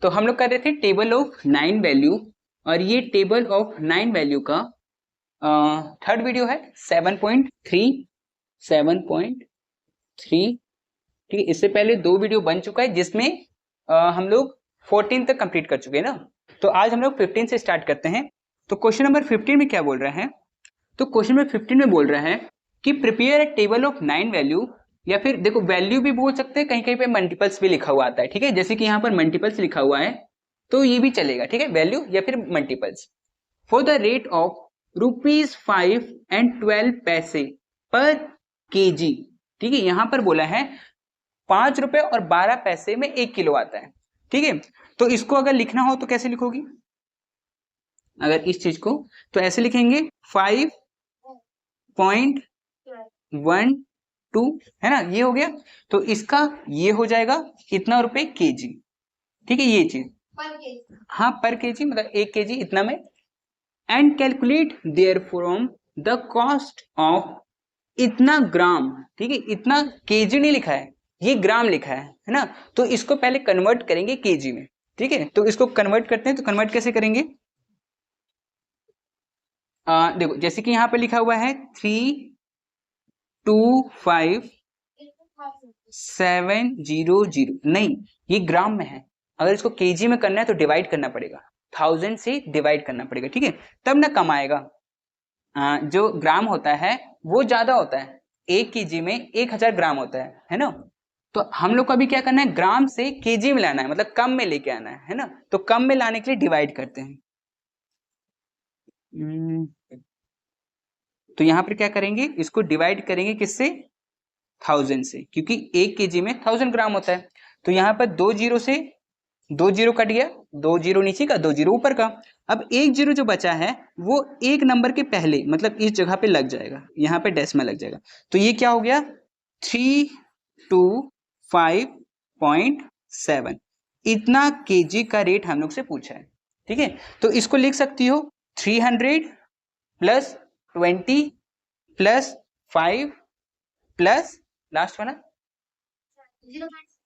तो हम लोग कर रहे थे टेबल ऑफ 9 वैल्यू, और ये टेबल ऑफ 9 वैल्यू का थर्ड वीडियो है 7.3। ठीक है, इससे पहले 2 वीडियो बन चुका है जिसमें हम लोग 14 तक कंप्लीट कर चुके हैं ना। तो आज हम लोग 15 से स्टार्ट करते हैं। तो क्वेश्चन नंबर 15 में क्या बोल रहा है, तो क्वेश्चन नंबर 15 में बोल रहा है कि prepare a table of 9 value, या फिर देखो वैल्यू भी बोल सकते हैं, कहीं कहीं पे मल्टीपल्स भी लिखा हुआ आता है। ठीक है, जैसे कि यहाँ पर मल्टीपल्स लिखा हुआ है तो ये भी चलेगा। ठीक है, वैल्यू या फिर multiples. For the rate of ₹5 and 12 पैसे पर केजी। ठीक है, यहां पर बोला है 5 रुपए और 12 पैसे में 1 किलो आता है। ठीक है, तो इसको अगर लिखना हो तो कैसे लिखोगी, अगर इस चीज को, तो ऐसे लिखेंगे 5.12 है ना, ये हो गया। तो इसका ये हो जाएगा इतना रुपए केजी। ठीक है, ये चीज हाँ पर केजी मतलब 1 केजी इतना में। And calculate their from the cost of इतना ग्राम। ठीक है, इतना केजी नहीं लिखा है, ये ग्राम लिखा है ना। तो इसको पहले कन्वर्ट करेंगे केजी में। ठीक है, तो इसको कन्वर्ट करते हैं। तो कन्वर्ट कैसे करेंगे, देखो जैसे कि यहाँ पे लिखा हुआ है 325,700, नहीं ये ग्राम में है। अगर इसको केजी में करना है तो डिवाइड करना पड़ेगा, 1000 से डिवाइड करना पड़ेगा। ठीक है, तब ना कम आएगा। जो ग्राम होता है वो ज्यादा होता है, 1 केजी में 1000 ग्राम होता है ना। तो हम लोग को अभी क्या करना है, ग्राम से केजी में लाना है, मतलब कम में लेके आना है ना। तो कम में लाने के लिए डिवाइड करते हैं। तो यहां पर क्या करेंगे, इसको डिवाइड करेंगे किससे, 1000 से, क्योंकि 1 केजी में 1000 ग्राम होता है। तो यहाँ पर 2 जीरो से 2 जीरो कट गया, 2 जीरो नीचे का 2 जीरो ऊपर का। अब 1 जीरो जो बचा है वो एक नंबर के पहले, मतलब इस जगह पे लग जाएगा, यहाँ पे डेसिमल लग जाएगा। तो ये क्या हो गया 325.7, इतना केजी का रेट हम लोग से पूछा है। ठीक है, तो इसको लिख सकती हो 300 प्लस 20 प्लस 5 प्लस लास्ट वाला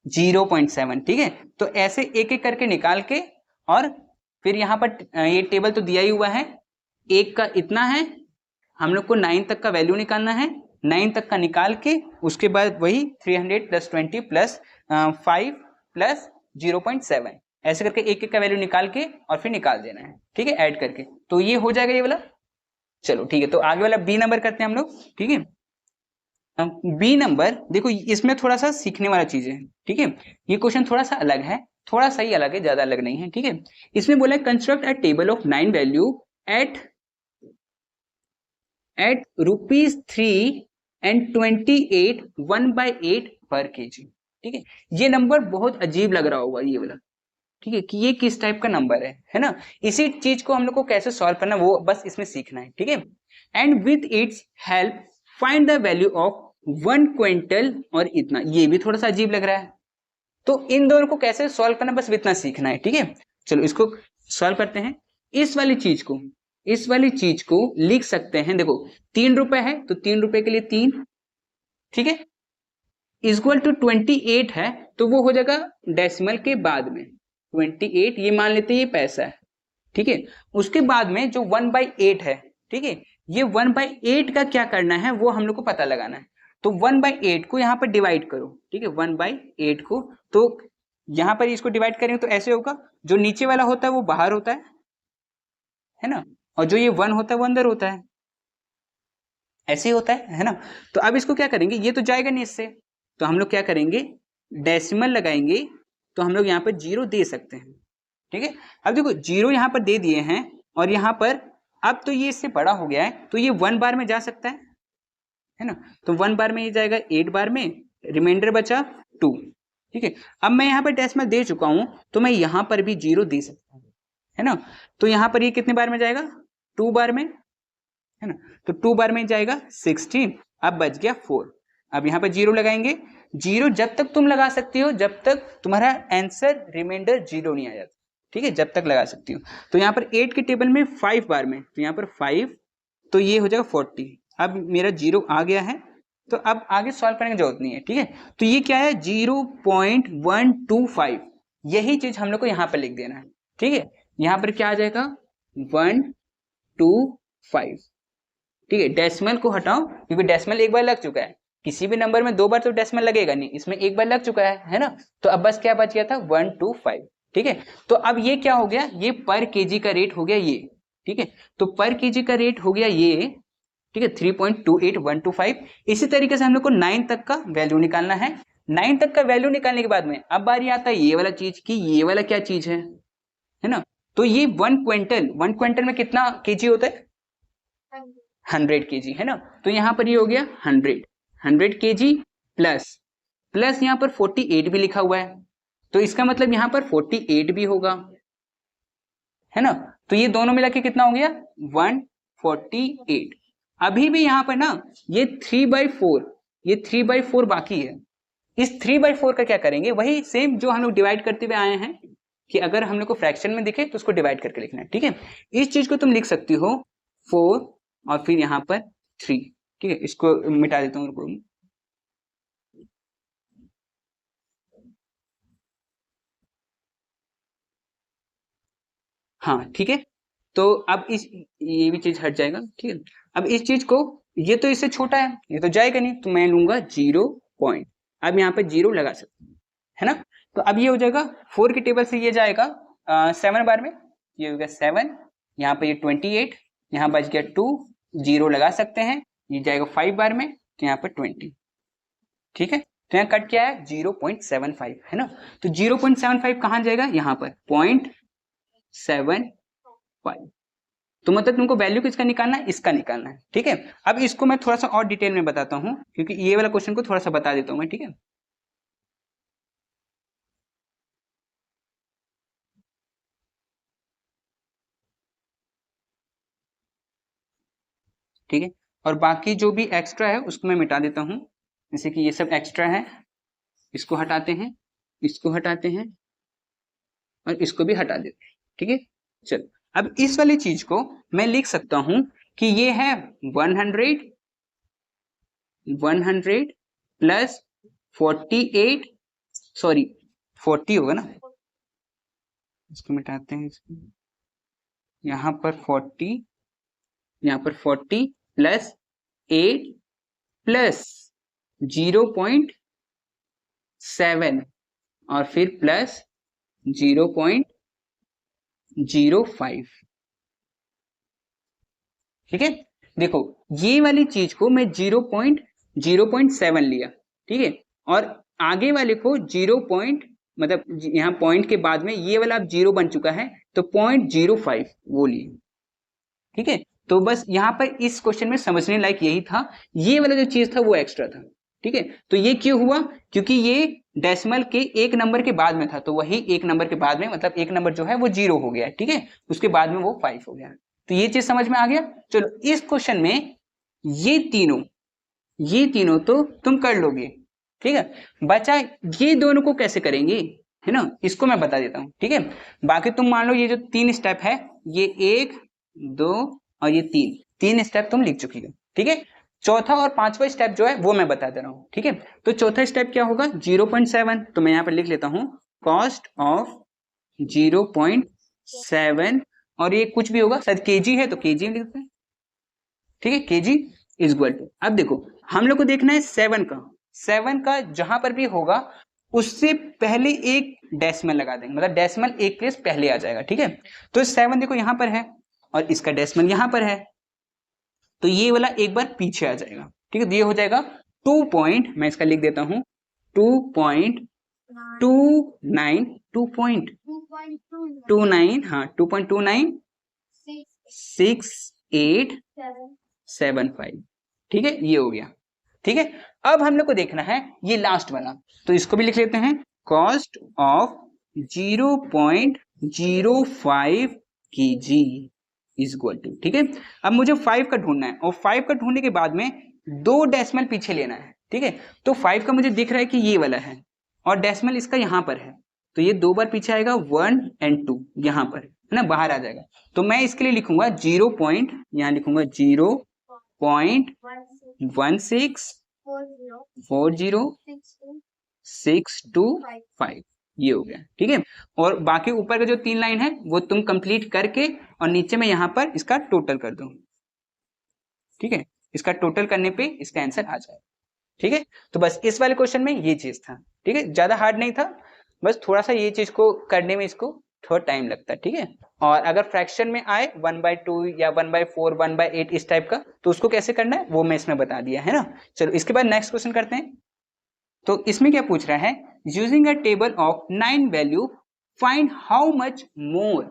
0.7। ठीक है, तो ऐसे एक एक करके निकाल के, और फिर यहाँ पर ये टेबल तो दिया ही हुआ है, 1 का इतना है, हम लोग को 9 तक का वैल्यू निकालना है। 9 तक का निकाल के उसके बाद वही 300 प्लस 20 प्लस 5 प्लस 0.7, ऐसे करके एक एक का वैल्यू निकाल के और फिर निकाल देना है। ठीक है, ऐड करके, तो ये हो जाएगा ये वाला। चलो ठीक है, तो आगे वाला बी नंबर करते हैं हम लोग। ठीक है, बी नंबर देखो इसमें थोड़ा सा सीखने वाला चीज है। ठीक है, ये क्वेश्चन थोड़ा सा अलग है, थोड़ा सा ही अलग है, ज्यादा अलग नहीं है। ठीक है, इसमें बोला है construct a table of 9 value at ₹3 and 28 1/8 पर केजी। ठीक है, ये नंबर बहुत अजीब लग रहा होगा ये वाला। ठीक है, कि ये किस टाइप का नंबर है ना। इसी चीज को हम लोग को कैसे सॉल्व करना वो बस इसमें सीखना है। ठीक है, and with its help find the value of 1 quintal, और इतना, ये भी थोड़ा सा अजीब लग रहा है। तो इन दोनों को कैसे सॉल्व करना बस इतना सीखना है। ठीक है, चलो इसको सॉल्व करते हैं। इस वाली चीज को लिख सकते हैं, देखो 3 रुपए है तो 3 रुपए के लिए 3। ठीक है, इक्वल टू 28 है तो वो हो जाएगा डेसिमल के बाद में 28, ये मान लेते हैं ये पैसा है। ठीक है, उसके बाद में जो 1/8 है, ठीक है, ये 1/8 का क्या करना है वो हम लोग को पता लगाना है। तो 1/8 को यहाँ पर डिवाइड करो। ठीक है, 1/8 को, तो यहाँ पर इसको डिवाइड करेंगे तो ऐसे होगा, जो नीचे वाला होता है वो बाहर होता है ना, और जो ये 1 होता है वो अंदर होता है, ऐसे ही होता है ना। तो अब इसको क्या करेंगे, ये तो जाएगा नहीं इससे, तो हम लोग क्या करेंगे, डेसिमल लगाएंगे। तो हम लोग यहाँ पर 0 दे सकते हैं। ठीक है, अब देखो 0 यहाँ पर दे दिए हैं, और यहाँ पर अब तो ये इससे बड़ा हो गया है, तो ये 1 बार में जा सकता है ना। तो 1 बार में ये जाएगा 8 बार में, रिमाइंडर बचा 2। ठीक है, अब मैं यहाँ पर डेसिमल दे चुका हूं तो मैं यहाँ पर भी 0 दे सकता हूँ, है ना। तो यहाँ पर ये कितने बार में जाएगा, 2 बार में, है ना। तो 2 बार में जाएगा 16, अब बच गया 4। अब यहाँ पर 0 लगाएंगे। 0 जब तक तुम लगा सकती हो जब तक तुम्हारा आंसर रिमाइंडर 0 नहीं आ जाता। ठीक है, जब तक लगा सकती हो। तो यहाँ पर 8 के टेबल में 5 बार में, तो यहाँ पर 5, तो ये हो जाएगा 40। अब मेरा 0 आ गया है, तो अब आगे सॉल्व करने की जरूरत नहीं है। ठीक है, तो ये क्या है 0.125, यही चीज हम लोग को यहाँ पर लिख देना है, ठीक है। यहाँ पर क्या आ जाएगा 125, ठीक है। डेसिमल को हटाओ क्योंकि डेसिमल एक बार लग चुका है, किसी भी नंबर में दो बार तो डेसिमल लगेगा नहीं, इसमें एक बार लग चुका है ना। तो अब बस क्या बच गया था 125, ठीक है। तो अब ये क्या हो गया, ये पर केजी का रेट हो गया ये, ठीक है। तो पर केजी का रेट हो गया ये, ठीक है 3.28125। इसी तरीके से हम लोग को 9 तक का वैल्यू निकालना है। 9 तक का वैल्यू निकालने के बाद में अब बारी आता है ये वाला चीज की, ये वाला क्या चीज है ना। तो ये 1 क्विंटल में कितना केजी होता है 100 केजी, है ना। तो यहाँ पर ये हो गया 100 केजी प्लस यहाँ पर 48 भी लिखा हुआ है, तो इसका मतलब यहाँ पर 48 भी होगा, है ना। तो ये दोनों मिला के कितना हो गया 148। अभी भी यहाँ पर ना ये 3/4, ये 3/4 बाकी है। इस 3/4 का क्या करेंगे, वही सेम जो हम लोग डिवाइड करते हुए आए हैं कि अगर हम लोग को फ्रैक्शन में दिखे तो उसको डिवाइड करके लिखना है, ठीक है। इस चीज को तुम लिख सकती हो 4 और फिर यहाँ पर 3, ठीक है। इसको मिटा देता हूँ। हाँ ठीक है। तो अब इस ये भी चीज हट जाएगा, ठीक है। अब इस चीज को, ये तो इससे छोटा है, ये तो जाएगा नहीं, तो मैं लूंगा 0 पॉइंट। अब यहाँ पे 0 लगा सकते हैं, है ना। तो अब ये हो जाएगा 4 की टेबल से ये जाएगा 7 बार में, ये हो गया 7, यहाँ पे ये 28, यहाँ बच गया 2, 0 लगा सकते हैं, ये जाएगा 5 बार में, तो यहाँ पर 20, ठीक है। तो यहाँ कट क्या है 0.75, है ना। तो 0.75 कहाँ जाएगा, यहाँ पर 0.75। तो मतलब तुमको वैल्यू किसका निकालना है, इसका निकालना है, ठीक है। अब इसको मैं थोड़ा सा और डिटेल में बताता हूँ क्योंकि ये वाला क्वेश्चन को थोड़ा सा बता देता हूँ मैं, ठीक है। ठीक है, और बाकी जो भी एक्स्ट्रा है उसको मैं मिटा देता हूँ, जैसे कि ये सब एक्स्ट्रा है, इसको हटाते हैं, इसको हटाते हैं और इसको भी हटा देते हैं, ठीक है। चलो अब इस वाली चीज को मैं लिख सकता हूं कि ये है 100 प्लस 48, सॉरी 40 होगा ना, इसको मिटाते हैं, इसको यहाँ पर 40, यहाँ पर 40 प्लस 8 प्लस 0.7 और फिर प्लस 0.05, ठीक है। देखो ये वाली चीज को मैं 0.7 लिया, ठीक है, और आगे वाले को 0. मतलब यहाँ पॉइंट के बाद में ये वाला अब 0 बन चुका है तो 0.05 वो लिए, ठीक है। तो बस यहाँ पर इस क्वेश्चन में समझने लायक यही था, ये वाला जो चीज था वो एक्स्ट्रा था, ठीक है। तो ये क्यों हुआ, क्योंकि ये डेसिमल के एक नंबर के बाद में था, तो वही एक नंबर के बाद में, मतलब एक नंबर जो है वो 0 हो गया, ठीक है, उसके बाद में वो 5 हो गया। तो ये चीज समझ में आ गया। चलो इस क्वेश्चन में ये तीनों तो तुम कर लोगे, ठीक है। बचा ये दोनों को कैसे करेंगे, है ना, इसको मैं बता देता हूं, ठीक है। बाकी तुम मान लो ये जो 3 स्टेप है, ये 1 2 और ये 3 स्टेप तुम लिख चुकी हो, ठीक है। चौथा और पांचवा स्टेप जो है वो मैं बता दे रहा हूँ, ठीक है। तो चौथा स्टेप क्या होगा 0.7, तो मैं यहाँ पर लिख लेता हूँ कॉस्ट ऑफ 0.7, और ये कुछ भी होगा, शायद केजी है तो केजी में लिखते हैं, ठीक है, केजी इज इक्वल टू। अब देखो हम लोग को देखना है 7 का जहां पर भी होगा उससे पहले एक डेसिमल लगा देंगे, मतलब डेसिमल एक प्लेस पहले आ जाएगा, ठीक है। तो 7 देखो यहां पर है और इसका डेसिमल यहां पर है, तो ये वाला एक बार पीछे आ जाएगा, ठीक है। तो ये हो जाएगा 2 पॉइंट, मैं इसका लिख देता हूं 2.29, 2.29, हाँ 2.296875, ठीक है, ये हो गया, ठीक है। अब हम लोग को देखना है ये लास्ट वाला, तो इसको भी लिख लेते हैं cost of 0.05 kg is equal to, ठीक है। अब मुझे 5 का ढूंढना है और 5 का ढूंढने के बाद में 2 डेसिमल पीछे लेना है, ठीक है। तो 5 का मुझे दिख रहा है कि ये वाला है और डेसिमल इसका यहां पर है, तो ये 2 बार पीछे आएगा 1 और 2 यहां पर, है ना, बाहर आ जाएगा। तो मैं इसके लिए लिखूंगा 0. यहां लिखूंगा 0.16406265, ये हो गया, ठीक है। और बाकी ऊपर का जो 3 लाइन है वो तुम कंप्लीट करके और नीचे में यहाँ पर इसका टोटल कर दो, ठीक है। इसका टोटल करने पे इसका आंसर आ जाए, ठीक है। तो बस इस वाले क्वेश्चन में ये चीज था, ठीक है, ज्यादा हार्ड नहीं था, बस थोड़ा सा ये चीज को करने में इसको थोड़ा टाइम लगता है, ठीक है। और अगर फ्रैक्शन में आए 1/2 या 1/4 1/8 इस टाइप का, तो उसको कैसे करना है वो मैं इसमें बता दिया है ना। चलो इसके बाद नेक्स्ट क्वेश्चन करते हैं। तो इसमें क्या पूछ रहा है, using a table of 9 value find how much more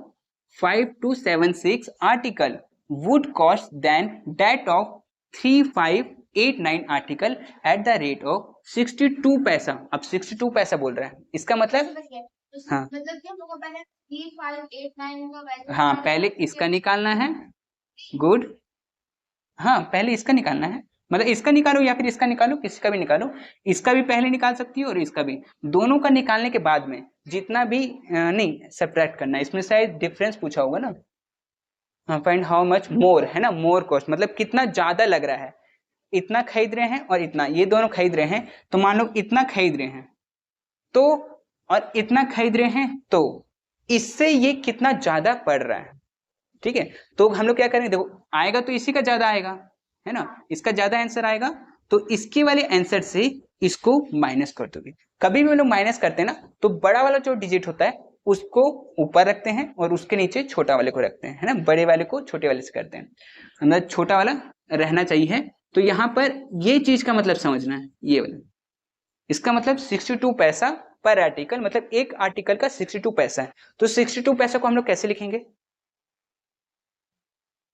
5276 article would cost than that of 3589 article at the rate of 62 paisa. अब 62 पैसा बोल रहा है, इसका मतलब हाँ पहले 3589 का वैल्यू हाँ पहले इसका निकालना है, गुड, हाँ पहले इसका निकालना है, मतलब इसका निकालो या फिर इसका निकालो, किसी का भी निकालो, इसका भी पहले निकाल सकती हो और इसका भी, दोनों का निकालने के बाद में जितना भी नहीं सब्ट्रैक्ट करना है, इसमें शायद डिफरेंस पूछा होगा ना। हाँ फाइंड हाउ मच मोर है ना, मोर कॉस्ट मतलब कितना ज्यादा लग रहा है, इतना खरीद रहे हैं और इतना, ये दोनों खरीद रहे हैं, तो मान लो इतना खरीद रहे हैं तो, और इतना खरीद रहे हैं तो इससे ये कितना ज्यादा पड़ रहा है, ठीक है। तो हम लोग क्या करेंगे, देखो आएगा तो इसी का ज्यादा आएगा है ना, इसका ज्यादा आंसर आएगा, तो इसके वाले आंसर से इसको माइनस कर दोगे। कभी भी हम लोग माइनस करते हैं ना, तो बड़ा वाला जो डिजिट होता है उसको ऊपर रखते हैं और उसके नीचे छोटा वाले को रखते हैं, है ना, बड़े वाले को छोटे वाले से करते हैं, मतलब छोटा वाला रहना चाहिए। तो यहाँ पर ये चीज का मतलब समझना है, ये वाला, इसका मतलब 62 पैसा पर आर्टिकल, मतलब एक आर्टिकल का 62 पैसा है। तो 62 पैसा को हम लोग कैसे लिखेंगे,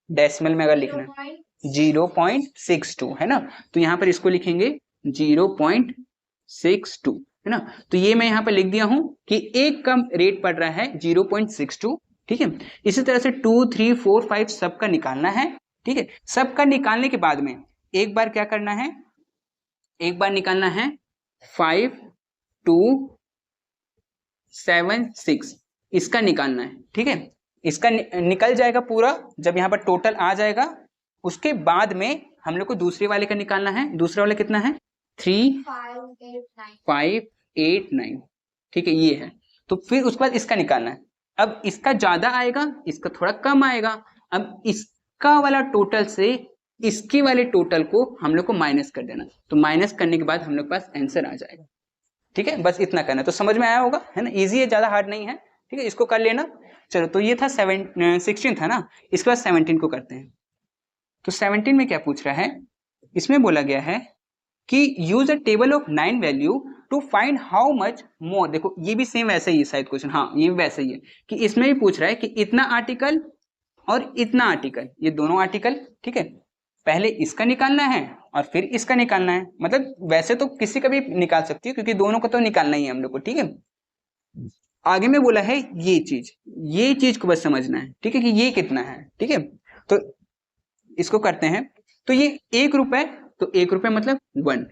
डेसिमल में अगर लिखना है 0.62 है ना, तो यहाँ पर इसको लिखेंगे 0.62 है ना। तो ये मैं यहाँ पर लिख दिया हूं कि एक का रेट पड़ रहा है 0.62, ठीक है। इसी तरह से 2 3 4 5 सबका निकालना है, ठीक है। सबका निकालने के बाद में एक बार क्या करना है, एक बार निकालना है 5 2 7 6, इसका निकालना है, ठीक है। इसका निकल जाएगा पूरा जब यहाँ पर टोटल आ जाएगा, उसके बाद में हम लोग को दूसरे वाले का निकालना है। दूसरा वाला कितना है 3589, ठीक है, ये है। तो फिर उसके बाद इसका निकालना है, अब इसका ज्यादा आएगा, इसका थोड़ा कम आएगा, अब इसका वाला टोटल से इसके वाले टोटल को हम लोग को माइनस कर देना, तो माइनस करने के बाद हम लोग के पास आंसर आ जाएगा, ठीक है। बस इतना करना, तो समझ में आया होगा है ना, इजी है, ज्यादा हार्ड नहीं है, ठीक है, इसको कर लेना। चलो तो ये था 16 था ना, इसके बाद 17 को करते हैं। तो 17 में क्या पूछ रहा है, इसमें बोला गया है कि use a table of 9 value to find how much more. देखो ये भी सेम वैसे ही है शायद क्वेश्चन, हाँ ये भी वैसे ही है कि इसमें भी पूछ रहा है कि इतना आर्टिकल और इतना आर्टिकल, ये दोनों आर्टिकल, ठीक है, पहले इसका निकालना है और फिर इसका निकालना है, मतलब वैसे तो किसी का भी निकाल सकती है क्योंकि दोनों को तो निकालना ही है हम लोग को, ठीक है। आगे में बोला है ये चीज को बस समझना है, ठीक है, कि ये कितना है, ठीक है। तो इसको करते हैं, तो ये 1 रुपए, तो 1 रुपए मतलब 1,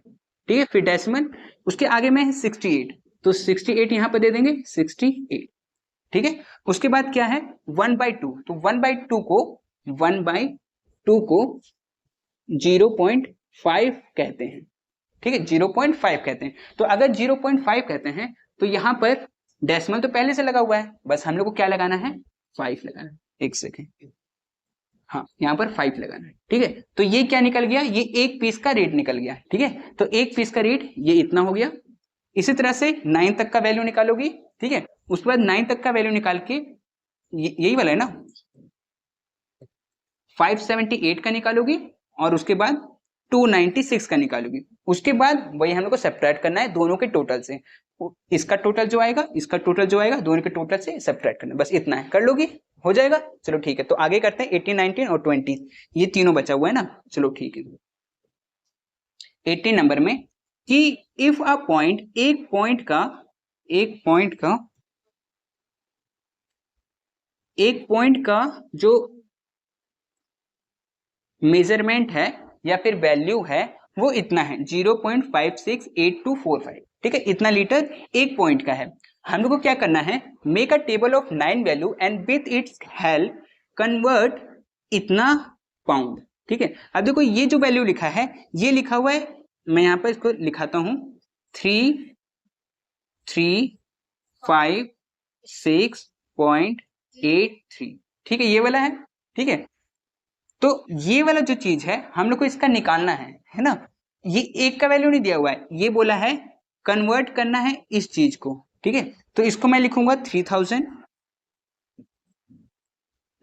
ठीक है, फिर डेसिमल, उसके आगे में है 68, तो 68 यहां पर दे देंगे 68, ठीक है। उसके बाद क्या है 1/2, तो 1/2 को 0.5 कहते हैं, ठीक है, 0.5 कहते हैं। तो अगर 0.5 कहते हैं तो यहाँ पर डेसिमल तो पहले से लगा हुआ है, बस हम लोग को क्या लगाना है 5 लगाना है, एक सेकेंड, हाँ यहाँ पर 5 लगाना है, ठीक है। तो ये क्या निकल गया, ये एक पीस का रेट निकल गया, ठीक है। तो एक पीस का रेट ये इतना हो गया। इसी तरह से 9 तक का वैल्यू निकालोगी, ठीक है, उसके बाद 9 तक का वैल्यू निकाल के यही वाला है ना 578 का निकालोगी और उसके बाद 296 का निकालोगी। उसके बाद वही हम लोग को सब्ट्रैक्ट करना है दोनों के टोटल से, इसका टोटल जो आएगा इसका टोटल जो आएगा दोनों के टोटल से सब्ट्रैक्ट करना है, बस इतना है, कर लोगी हो जाएगा। चलो ठीक है, तो आगे करते हैं 18 19 और 20, ये तीनों बचा हुआ है ना। चलो ठीक है, 18 नंबर में कि इफ अ पॉइंट, एक पॉइंट का जो मेजरमेंट है या फिर वैल्यू है वो इतना है 0.568245, ठीक है, इतना लीटर एक पॉइंट का है। हम लोग को क्या करना है, make a table of 9 value and with its help convert इतना पाउंड, ठीक है। अब देखो ये जो वैल्यू लिखा है ये लिखा हुआ है, मैं यहाँ पर इसको लिखाता हूं 3 3 56.83, ठीक है, ये वाला है, ठीक है। तो ये वाला जो चीज है हम लोग को इसका निकालना है ना। ये एक का वैल्यू नहीं दिया हुआ है, ये बोला है कन्वर्ट करना है इस चीज को, ठीक है। तो इसको मैं लिखूंगा 3000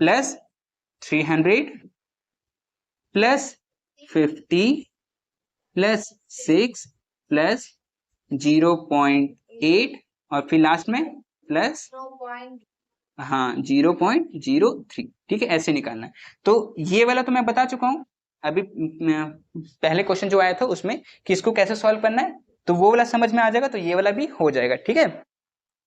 प्लस 300 प्लस 50 प्लस 6 प्लस 0.8 और फिर लास्ट में प्लस 0.03, ठीक है, ऐसे निकालना है। तो ये वाला तो मैं बता चुका हूं अभी पहले क्वेश्चन जो आया था उसमें कि इसको कैसे सॉल्व करना है, तो वो वाला समझ में आ जाएगा, तो ये वाला भी हो जाएगा, ठीक है।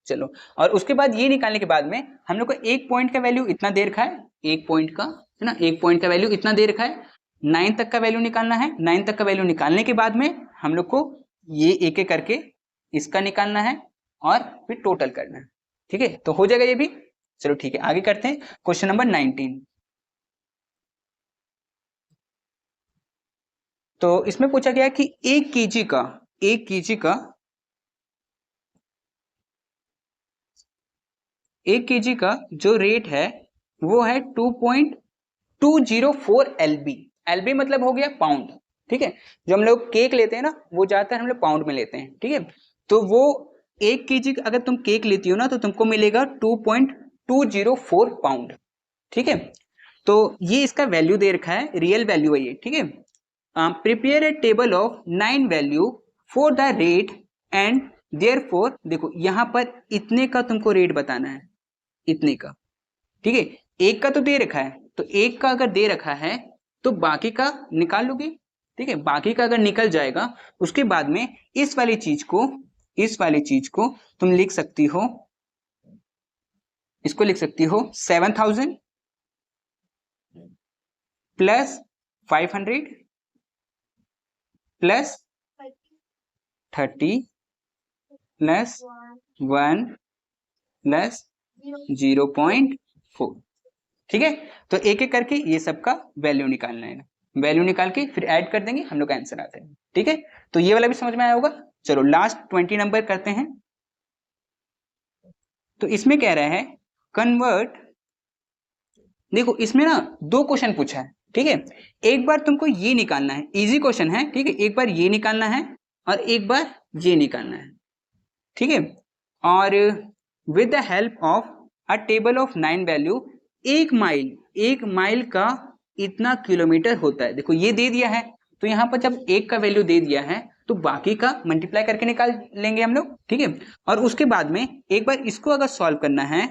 चलो, और उसके बाद ये निकालने के बाद में हम लोग को एक पॉइंट का वैल्यू इतना दे रखा है, एक पॉइंट का है ना, एक पॉइंट का वैल्यू इतना दे रखा है, 9 तक का वैल्यू निकालना है। 9 तक का वैल्यू निकालने के बाद में हम लोग को ये एक एक करके इसका निकालना है और फिर टोटल करना है, ठीक है, तो हो जाएगा ये भी। चलो ठीक है, आगे करते हैं क्वेश्चन नंबर 19। तो इसमें पूछा गया कि 1 केजी का जो रेट है वो है 2.204 LB। LB मतलब हो गया पाउंड, ठीक है। जो हम लोग केक लेते हैं ना वो ज्यादातर हम लोग पाउंड में लेते हैं, ठीक है। तो वो 1 केजी अगर तुम केक लेती हो ना तो तुमको मिलेगा 2.204 पाउंड, ठीक है। तो ये इसका वैल्यू दे रखा है, रियल वैल्यू है ये, ठीक है। Prepare a table of 9 value for the rate and therefore, देखो यहाँ पर इतने का तुमको रेट बताना है, इतने का, ठीक है। एक का तो दे रखा है, तो एक का अगर दे रखा है तो बाकी का निकाल लोगे, ठीक है। बाकी का अगर निकल जाएगा उसके बाद में इस वाली चीज को तुम लिख सकती हो, इसको लिख सकती हो 7000 प्लस 500 प्लस 30 प्लस 1 प्लस 0.4, ठीक है। तो एक एक करके ये सबका वैल्यू निकालना है, वैल्यू निकाल के फिर ऐड कर देंगे, हम लोग का आंसर आता है, ठीक है। तो ये वाला भी समझ में आया होगा। चलो लास्ट 20 नंबर करते हैं। तो इसमें कह रहा है कन्वर्ट, देखो इसमें ना 2 क्वेश्चन पूछा है, ठीक है। एक बार तुमको ये निकालना है, इजी क्वेश्चन है, ठीक है। एक बार ये निकालना है और एक बार ये निकालना है, ठीक है। और with the help of a table of 9 value, एक माइल का इतना किलोमीटर होता है, देखो ये दे दिया है। तो यहाँ पर जब एक का वैल्यू दे दिया है तो बाकी का मल्टीप्लाई करके निकाल लेंगे हम लोग, ठीक है। और उसके बाद में एक बार इसको अगर सॉल्व करना है,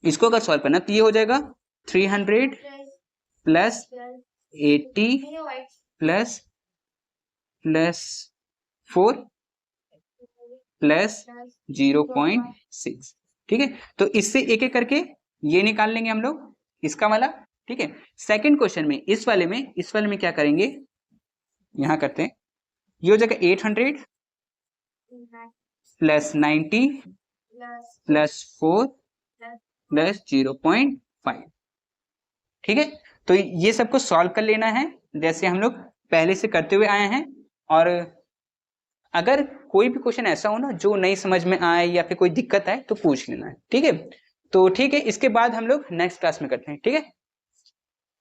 तो ये हो जाएगा 300 प्लस 80 प्लस 4 प्लस 0.6, ठीक है। तो इससे एक एक करके ये निकाल लेंगे हम लोग, इसका वाला, ठीक है। सेकंड क्वेश्चन में इस वाले में क्या करेंगे, यहां करते हैं, ये हो जाएगा 800 प्लस 90 प्लस 4 प्लस 0.5, ठीक है। तो ये सबको सॉल्व कर लेना है जैसे हम लोग पहले से करते हुए आए हैं। और अगर कोई भी क्वेश्चन ऐसा हो ना जो नहीं समझ में आए या फिर कोई दिक्कत आए तो पूछ लेना है, ठीक है। तो ठीक है, इसके बाद हम लोग नेक्स्ट क्लास में करते हैं, ठीक है।